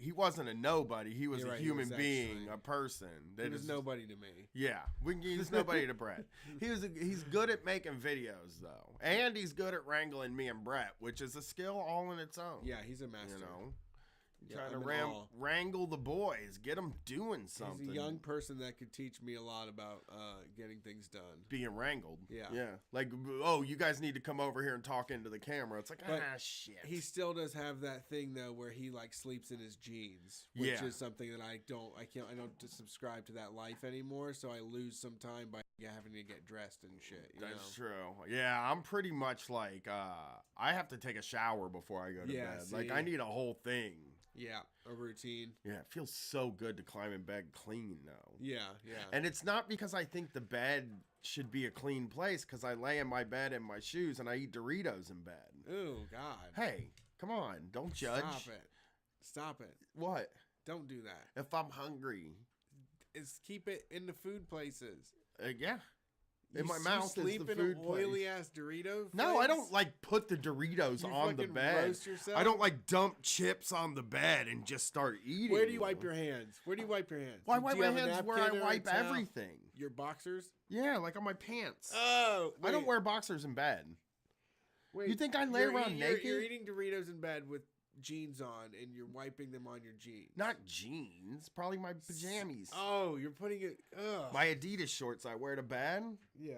he wasn't a nobody. He was You're a right, he human was being, actually- a person. He That was is nobody to me. Yeah, he's nobody to Brett. He's good at making videos though, and he's good at wrangling me and Brett, which is a skill all in its own. Yeah, he's a master. You know, Yeah, trying I'm to in awe. wrangle the boys, get them doing something. He's a young person that could teach me a lot about getting things done. Being wrangled. Yeah. Yeah. Like, oh, you guys need to come over here and talk into the camera. It's like, But shit. He still does have that thing though, where he like sleeps in his jeans, which Yeah. is something that I don't subscribe to that life anymore. So I lose some time by having to get dressed and shit. You That's know? true. Yeah, I'm pretty much like, I have to take a shower before I go to Yeah, bed. Like, see? I need a whole thing. Yeah, a routine. Yeah, it feels so good to climb in bed clean though. Yeah, yeah. And it's not because I think the bed should be a clean place, because I lay in my bed in my shoes and I eat Doritos in bed. Ooh, God. Hey, come on, don't judge. Stop it. What? Don't do that. If I'm hungry, Keep it in the food places. yeah. In my You mouth is sleep the in food an place. oily ass Dorito. No, I place? don't like put the Doritos You on the fucking bed. roast yourself? I don't like dump chips on the bed and just start eating. Where do you wipe your hands? Where do you wipe your hands? Why Do wipe you my have a hands where I napkin or a wipe towel? everything? Your boxers? Yeah, like on my pants. Oh, I don't wear boxers in bed. Wait, You think I lay around naked? You're eating Doritos in bed with jeans on, and you're wiping them on your jeans. Not jeans, probably my pajamas. Oh, you're putting it. Ugh. My Adidas shorts I wear to bed. Yeah.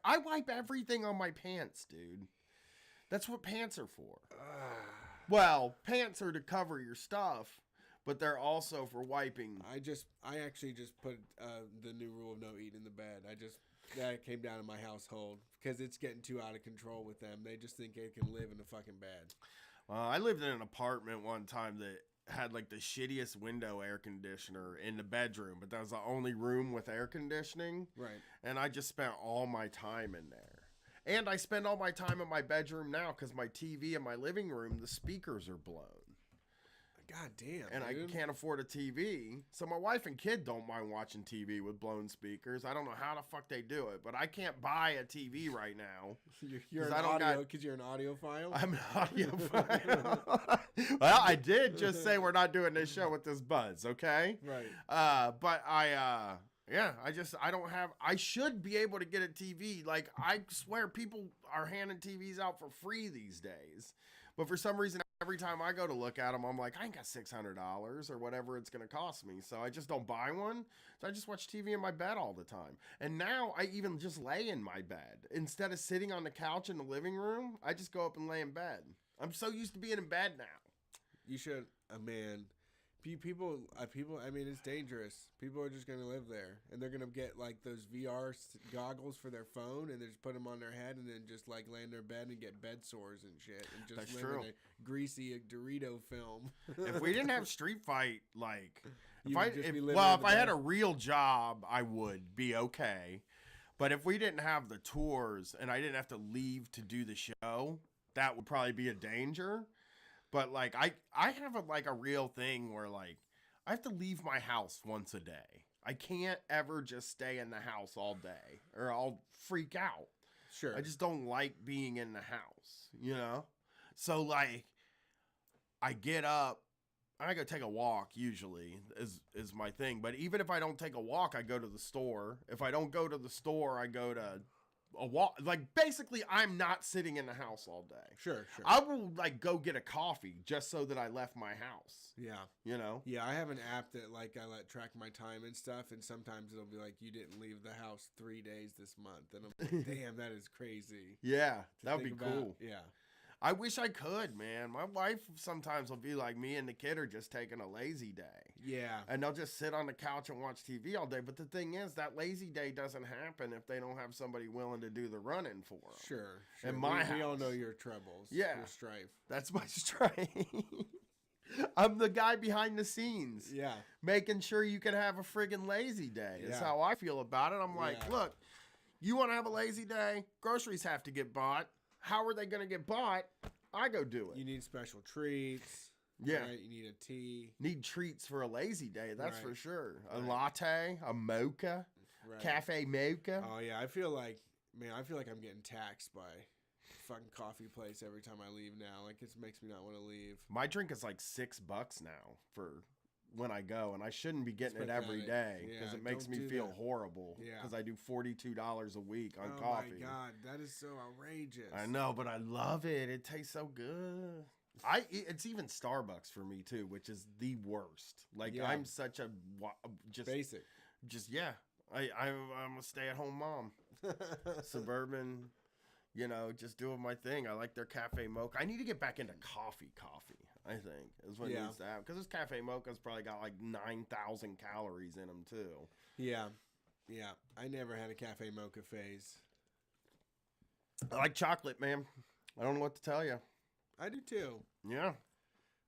I wipe everything on my pants, dude. That's what pants are for. Well, pants are to cover your stuff, but they're also for wiping. I actually just put the new rule of no eating in the bed. That came down in my household because it's getting too out of control with them. They just think they can live in a fucking bed. I lived in an apartment one time that had like the shittiest window air conditioner in the bedroom, but that was the only room with air conditioning. Right. And I just spent all my time in there. And I spend all my time in my bedroom now because my TV in my living room, the speakers are blown. God damn. And dude. I can't afford a TV. So my wife and kid don't mind watching TV with blown speakers. I don't know how the fuck they do it, but I can't buy a TV right now. You're 'Cause an I don't audio got- because you're an audiophile. I'm an audiophile. Well, I did just say we're not doing this show with this buzz, okay? Right. But I don't have, I should be able to get a TV. Like, I swear people are handing TVs out for free these days. But for some reason, every time I go to look at them, I'm like, I ain't got $600 or whatever it's going to cost me. So I just don't buy one. So I just watch TV in my bed all the time. And now I even just lay in my bed. Instead of sitting on the couch in the living room, I just go up and lay in bed. I'm so used to being in bed now. You should, man. People. I mean, it's dangerous. People are just gonna live there, and they're gonna get like those VR goggles for their phone, and they just put them on their head, and then just like lay in their bed and get bed sores and shit, and just That's live true. in a greasy Dorito film. If we didn't have Street Fight, like, You would just be living well, in if the I had bed. a real job, I would be okay. But if we didn't have the tours and I didn't have to leave to do the show, that would probably be a danger. But like, I have a real thing where like, I have to leave my house once a day. I can't ever just stay in the house all day or I'll freak out. Sure. I just don't like being in the house, you know? So like, I get up, I go take a walk usually is my thing. But even if I don't take a walk, I go to the store. If I don't go to the store, I go to a walk. Like basically I'm not sitting in the house all day. Sure. I will like go get a coffee just so that I left my house, Yeah. you know? Yeah, I have an app that like I let track my time and stuff, and sometimes it'll be like you didn't leave the house 3 days this month, and I'm like, damn, that is crazy. Yeah, to that would be think about. cool. Yeah. I wish I could, man. My wife sometimes will be like, me and the kid are just taking a lazy day. Yeah. And they'll just sit on the couch and watch TV all day. But the thing is, that lazy day doesn't happen if they don't have somebody willing to do the running for them. Sure. In my we all house. know your troubles. Yeah. Your strife. That's my strength. I'm the guy behind the scenes. Yeah. Making sure you can have a friggin' lazy day. Is Yeah. how I feel about it. I'm like, Yeah. look, you want to have a lazy day? Groceries have to get bought. How are they going to get bought? I go do it. You need special treats. Yeah. Right? You need a tea. Need treats for a lazy day, that's Right. for sure. A Right. latte, a mocha, Right. cafe mocha. Oh yeah, I feel like I'm getting taxed by fucking coffee place every time I leave now. Like, it makes me not want to leave. My drink is like $6 now for when I go, and I shouldn't be getting it every pathetic. day because Yeah, it makes don't me do feel that. horrible. Yeah. Because I do $42 a week on Oh coffee. my god, that is so outrageous. I know, but I love it. It tastes so good. It's even Starbucks for me too, which is the worst. Like Yeah. I'm such a just Basic. yeah. I'm a stay-at-home mom, suburban. You know, just doing my thing. I like their cafe mocha. I need to get back into coffee. I think is what it Yeah. needs to have because this cafe mocha's probably got like 9,000 calories in them too. Yeah. Yeah. I never had a cafe mocha phase. I like chocolate, man. I don't know what to tell you. I do too. Yeah.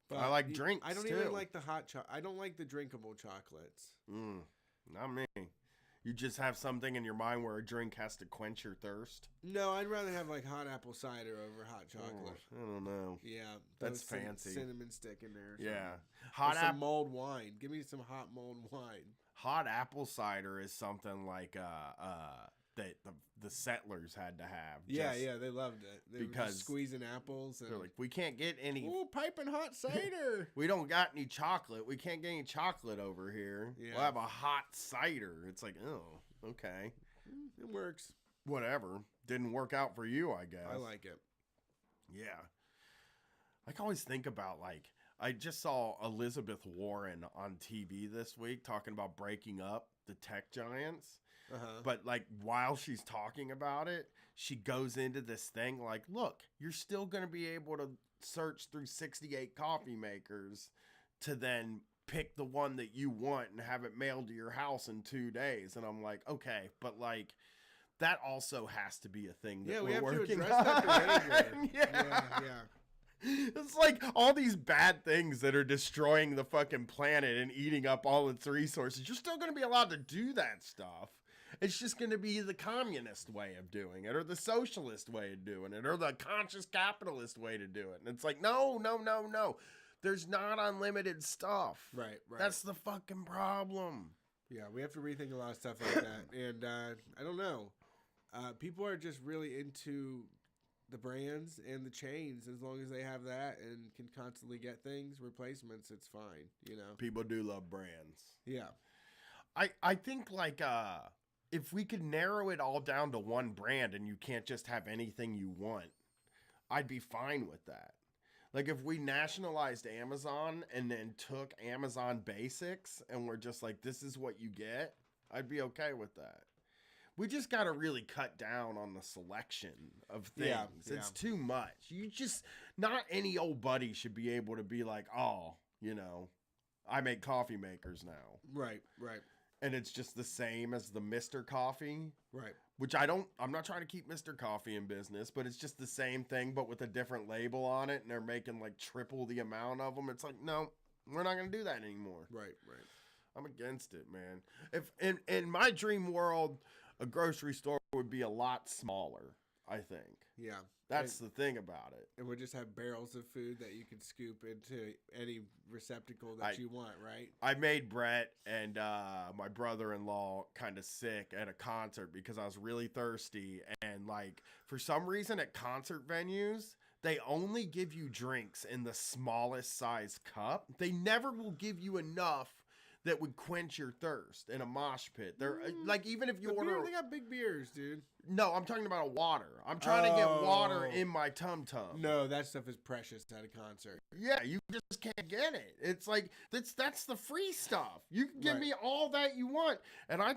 But I like drinks, I don't too. even like the hot chocolate. I don't like the drinkable chocolates. Not me. You just have something in your mind where a drink has to quench your thirst. No, I'd rather have like hot apple cider over hot chocolate. I don't know. Yeah, That's throw fancy. Cinnamon stick in there. Or Yeah, something. Or some mulled wine. Give me some hot mulled wine. hot apple cider is something like that the settlers had to have. Yeah, just- yeah, they loved it. They were because just squeezing apples and They're like, we can't get any. ooh, piping hot cider. We don't got any chocolate. We can't get any chocolate over here. Yeah. We'll have a hot cider. It's like, oh, okay, It works. whatever. Didn't work out for you, I guess. I like it. Yeah. I can always think about, like, I just saw Elizabeth Warren on TV this week talking about breaking up the tech giants. Uh-huh. But, like, while she's talking about it, she goes into this thing like, look, you're still going to be able to search through 68 coffee makers to then pick the one that you want and have it mailed to your house in 2 days. And I'm like, okay, but, like, that also has to be a thing that Yeah, we're we have to working address that behavior. on. Yeah. It's like all these bad things that are destroying the fucking planet and eating up all its resources. You're still going to be allowed to do that stuff. It's just going to be the communist way of doing it, or the socialist way of doing it, or the conscious capitalist way to do it. And it's like, no. There's not unlimited stuff. Right. That's the fucking problem. Yeah, we have to rethink a lot of stuff like that. And I don't know. People are just really into the brands and the chains. As long as they have that and can constantly get things, replacements, it's fine, you know? People do love brands. Yeah. I think, like, if we could narrow it all down to one brand and you can't just have anything you want, I'd be fine with that. Like, if we nationalized Amazon and then took Amazon Basics and we're just like, this is what you get, I'd be okay with that. We just got to really cut down on the selection of things. Yeah, It's too much. Not any old buddy should be able to be like, oh, you know, I make coffee makers now. Right. And it's just the same as the Mr. Coffee. Right. Which I'm not trying to keep Mr. Coffee in business, but it's just the same thing, but with a different label on it, and they're making like triple the amount of them. It's like, no, we're not going to do that anymore. Right. I'm against it, man. If in my dream world, a grocery store would be a lot smaller, I think. Yeah. That's the thing about it. And we'll just have barrels of food that you can scoop into any receptacle that you want, right? I made Brett and my brother-in-law kind of sick at a concert because I was really thirsty. And, like, for some reason at concert venues, they only give you drinks in the smallest size cup. They never will give you enough that would quench your thirst in a mosh pit. They're like, even if you order, they got big beers, dude. No, I'm talking about a water. I'm trying to get water in my tum tum. No, that stuff is precious at a concert. Yeah, you just can't get it. It's like that's the free stuff. You can give me all that you want. And I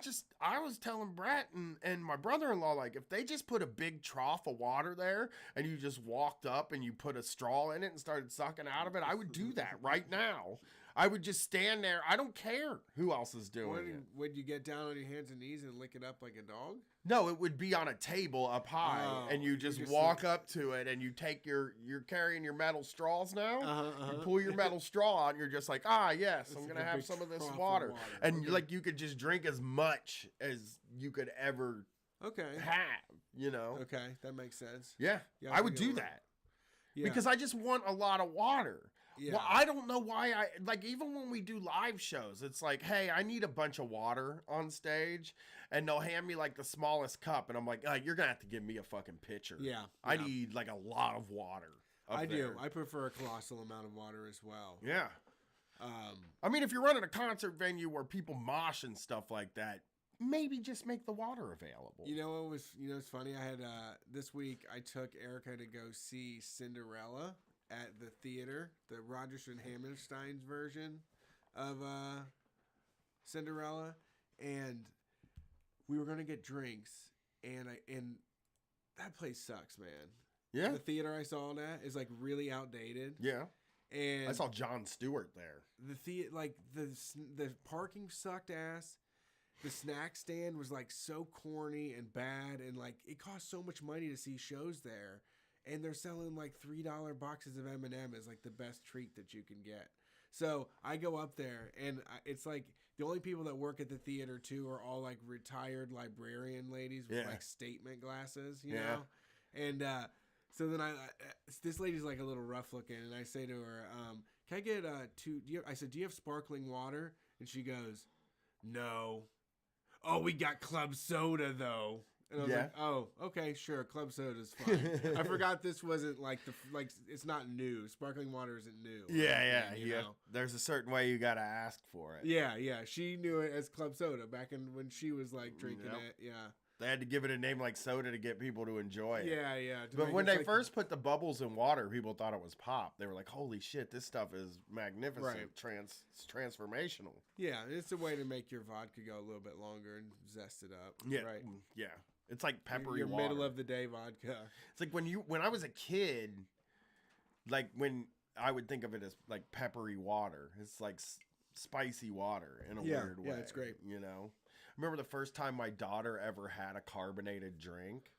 was telling Brett and my brother-in-law, like, if they just put a big trough of water there and you just walked up and you put a straw in it and started sucking out of it, I would do that right now. I would just stand there. I don't care who else is doing it. Would you get down on your hands and knees and lick it up like a dog? No, it would be on a table up high, and you just walk up to it, and you take you're carrying your metal straws now. You pull your metal straw out, and you're just like, yes, I'm gonna have some of this water, and like you could just drink as much as you could ever have, you know. Okay, that makes sense. Yeah, I would do that because I just want a lot of water. Yeah. Well, I don't know why like even when we do live shows, it's like, hey, I need a bunch of water on stage, and they'll hand me like the smallest cup, and I'm like, you're gonna have to give me a fucking pitcher. Yeah. I yeah. need like a lot of water. I there. do. I prefer a colossal amount of water as well. Yeah. I mean, if you're running a concert venue where people mosh and stuff like that, maybe just make the water available. You know what was? You know, it's funny. I had this week. I took Erica to go see Cinderella at the theater, the Rodgers and Hammerstein's version of Cinderella, and we were gonna get drinks, and that place sucks, man. Yeah. The theater I saw it at is like really outdated. Yeah. And I saw Jon Stewart there. The parking sucked ass. The snack stand was like so corny and bad, and like it cost so much money to see shows there, and they're selling like $3 boxes of M&M as like the best treat that you can get. So I go up there, and it's like the only people that work at the theater too are all like retired librarian ladies with like statement glasses, you know, and so then this lady's like a little rough looking, and I say to her, "Can I get two?" I said, "Do you have sparkling water?" And she goes, "No." "Oh, we got club soda though." And I was like, "Oh, okay, sure, club soda's fine." I forgot this wasn't like it's not new. Sparkling water isn't new. Yeah. You know? There's a certain way you gotta ask for it. Yeah. She knew it as club soda back when she was like drinking it. Yeah. They had to give it a name like soda to get people to enjoy it. Yeah. But when they first put the bubbles in water, people thought it was pop. They were like, "Holy shit, this stuff is magnificent, it's transformational." Yeah, it's a way to make your vodka go a little bit longer and zest it up. Yeah, right. Yeah, it's like peppery your water. middle of the day vodka. It's like when I was a kid, like when I would think of it as like peppery water. It's like spicy water in a weird way. Yeah, it's great. You know. I remember the first time my daughter ever had a carbonated drink.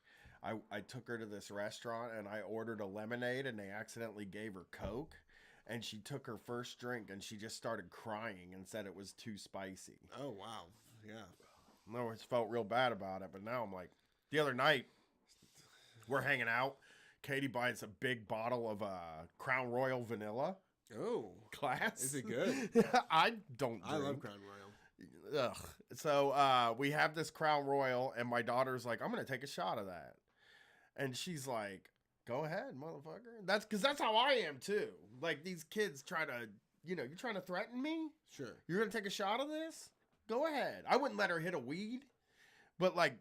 I took her to this restaurant and I ordered a lemonade and they accidentally gave her Coke. And she took her first drink and she just started crying and said it was too spicy. Oh, wow. Yeah. I always felt real bad about it. But now I'm like, the other night, we're hanging out. Katie buys a big bottle of Crown Royal vanilla. Oh. Class. Is it good? I don't drink. I love Crown Royal. Ugh. So we have this Crown Royal, and my daughter's like, "I'm gonna take a shot of that," and she's like, "Go ahead, motherfucker." That's because that's how I am too. Like these kids try to, you're trying to threaten me. Sure. You're gonna take a shot of this? Go ahead. I wouldn't let her hit a weed, but like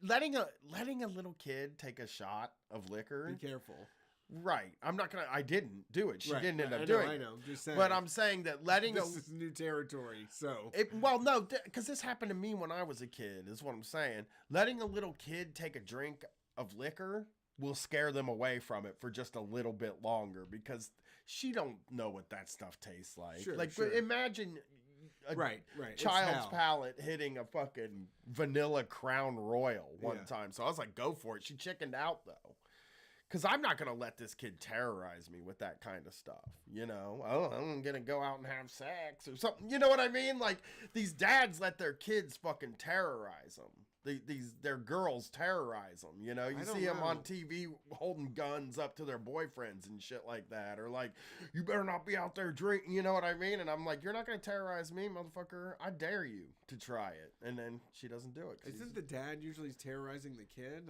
letting a little kid take a shot of liquor. Be careful. Right. I didn't do it. She didn't end up doing it. I know. Just saying. But I'm saying that letting this is new territory. So. No, because this happened to me when I was a kid, is what I'm saying. Letting a little kid take a drink of liquor will scare them away from it for just a little bit longer because she don't know what that stuff tastes like. Sure, like, sure. Imagine a right. child's palate hitting a fucking vanilla Crown Royal one time. So I was like, go for it. She chickened out, though. Because I'm not going to let this kid terrorize me with that kind of stuff, Oh, I'm going to go out and have sex or something. You know what I mean? Like, these dads let their kids fucking terrorize them. Their girls terrorize them, You see them on TV holding guns up to their boyfriends and shit like that. Or like, you better not be out there drinking, you know what I mean? And I'm like, you're not going to terrorize me, motherfucker. I dare you to try it. And then she doesn't do it. Isn't the dad usually terrorizing the kid?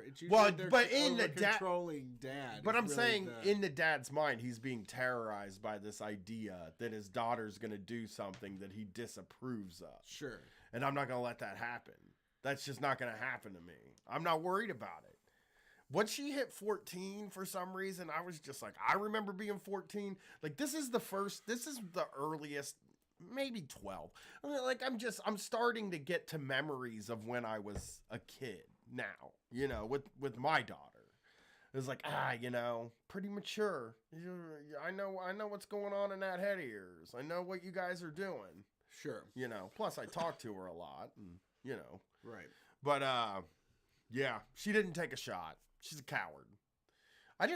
It's usually but in the controlling dad. But I'm saying in the dad's mind, he's being terrorized by this idea that his daughter's going to do something that he disapproves of. Sure. And I'm not going to let that happen. That's just not going to happen to me. I'm not worried about it. When she hit 14, for some reason, I was just like, I remember being 14. Like, this is the earliest, maybe 12. Like, I'm starting to get to memories of when I was a kid now, with my daughter. It was like, pretty mature. I know what's going on in that head of yours. I know what you guys are doing. Sure. Plus I talk to her a lot and, Right. But, yeah, she didn't take a shot. She's a coward. I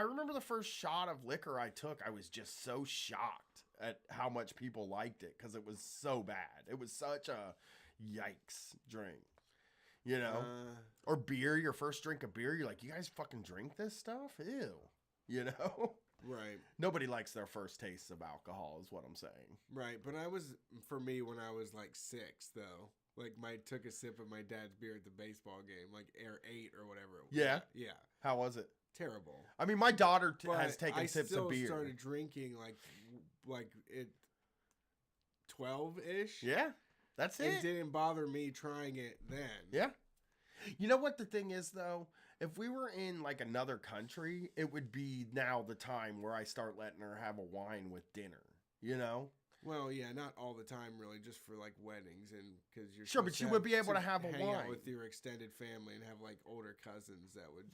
remember the first shot of liquor I took. I was just so shocked at how much people liked it because it was so bad. It was such a yikes drink, Or beer, your first drink of beer. You're like, you guys fucking drink this stuff? Ew, Right. Nobody likes their first tastes of alcohol, is what I'm saying. Right. But for me, when I was like 6, though, like took a sip of my dad's beer at the baseball game, like Air 8 or whatever it was. Yeah? Yeah. How was it? Terrible. I mean, my daughter has But taken sips of beer. I started drinking like it 12-ish. Yeah, that's it. It didn't bother me trying it then. Yeah. You know what the thing is, though? If we were in like another country, it would be now the time where I start letting her have a wine with dinner, you know? Well, yeah, not all the time, really, just for like weddings and because you're Sure, but she would be able to have a hang wine out with your extended family and have like older cousins that would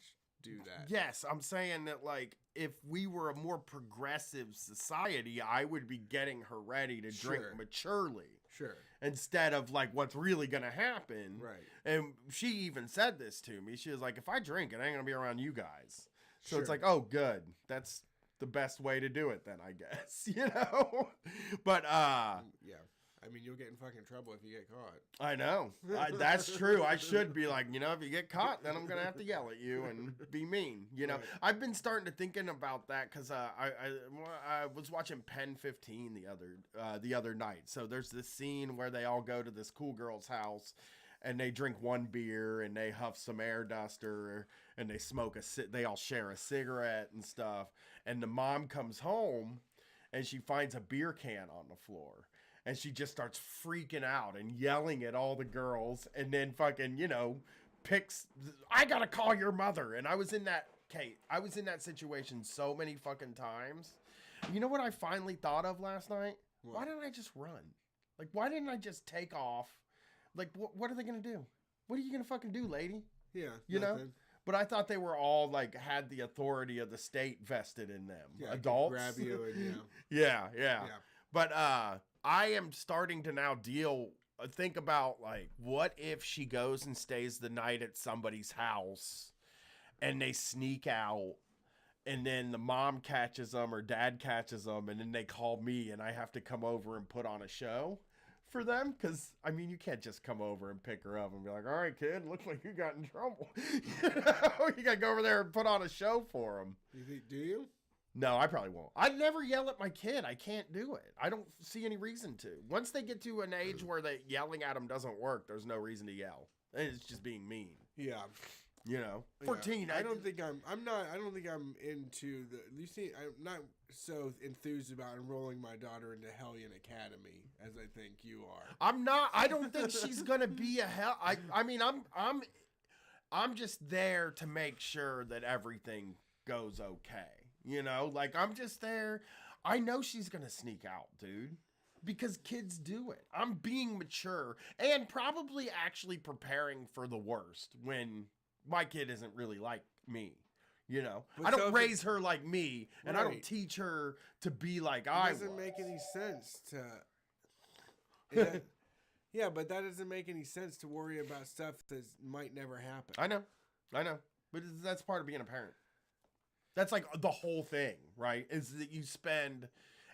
do that. Yes, I'm saying that like if we were a more progressive society, I would be getting her ready to drink Sure. maturely. Sure. Instead of like what's really gonna happen. Right. And she even said this to me. She was like, if I drink, it ain't gonna be around you guys. So it's Sure. like, oh, good. That's the best way to do it then, I guess. You know? But Yeah. I mean, you'll get in fucking trouble if you get caught. I know. That's true. I should be like, you know, if you get caught, then I'm going to have to yell at you and be mean. You know, Right. I've been starting to thinking about that because I was watching Pen 15 the other night. So there's this scene where they all go to this cool girl's house and they drink one beer and they huff some air duster and they smoke they all share a cigarette and stuff. And the mom comes home and she finds a beer can on the floor. And she just starts freaking out and yelling at all the girls and then fucking, you know, I gotta call your mother. And I was in that situation so many fucking times. You know what I finally thought of last night? What? Why didn't I just run? Like, why didn't I just take off? Like, what are they gonna do? What are you gonna fucking do, lady? Yeah. You know? nothing. But I thought they were all like had the authority of the state vested in them. Yeah, I could Adults. grab you and yeah. yeah. But I am starting to now think about like, what if she goes and stays the night at somebody's house and they sneak out and then the mom catches them or dad catches them and then they call me and I have to come over and put on a show for them? Because, I mean, you can't just come over and pick her up and be like, all right, kid, looks like you got in trouble. You got to go over there and put on a show for them. Do you? No, I probably won't. I'd never yell at my kid. I can't do it. I don't see any reason to. Once they get to an age where yelling at them doesn't work, there's no reason to yell. It's just being mean. Yeah. You know, Yeah. 14. I don't think I'm into the. You see, I'm not so enthused about enrolling my daughter into Hellion Academy as I think you are. I'm not. I don't think she's gonna be a hell. I mean, I'm just there to make sure that everything goes okay. You know, like I'm just there. I know she's gonna sneak out, dude. Because kids do it. I'm being mature and probably actually preparing for the worst when my kid isn't really like me. You know, But I don't so if raise her like me, and I don't Right. teach her to be like It I doesn't was. make any sense to. Yeah, but that doesn't make any sense to worry about stuff that might never happen. I know, but that's part of being a parent. That's like the whole thing, right? Is that you spend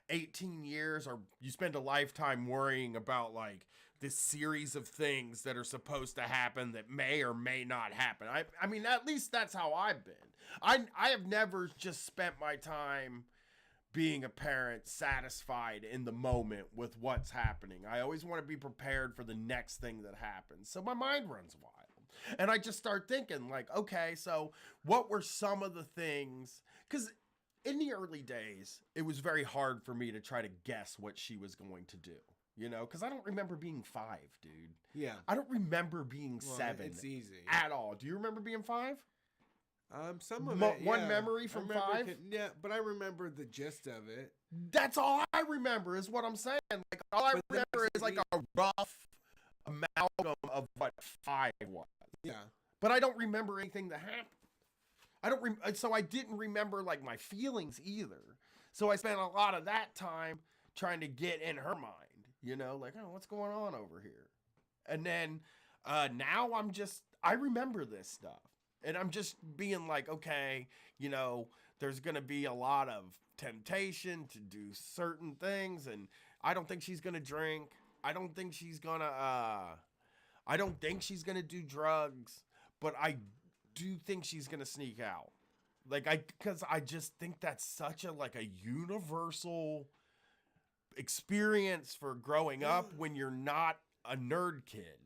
18 years or you spend a lifetime worrying about like this series of things that are supposed to happen that may or may not happen. I mean, at least that's how I've been. I have never just spent my time being a parent satisfied in the moment with what's happening. I always want to be prepared for the next thing that happens. So my mind runs wild. And I just start thinking like, okay, so what were some of the things? Because in the early days, it was very hard for me to try to guess what she was going to do. You know, because I don't remember being 5, dude. Yeah. I don't remember being 7 It's easy. at all. Do you remember being 5? Some of it. One yeah. memory I from remember 5? Yeah, but I remember the gist of it. That's all I remember is what I'm saying. Like all I But then remember is like a rough amalgam of what 5 was. Yeah. But I don't remember anything that happened. So I didn't remember like my feelings either. So I spent a lot of that time trying to get in her mind, you know, like, oh, what's going on over here? And then now I remember this stuff. And I'm just being like, okay, you know, there's going to be a lot of temptation to do certain things. And I don't think she's going to drink. I don't think she's going to do drugs. But I do think she's going to sneak out. Like because I just think that's such a like a universal experience for growing up when you're not a nerd kid.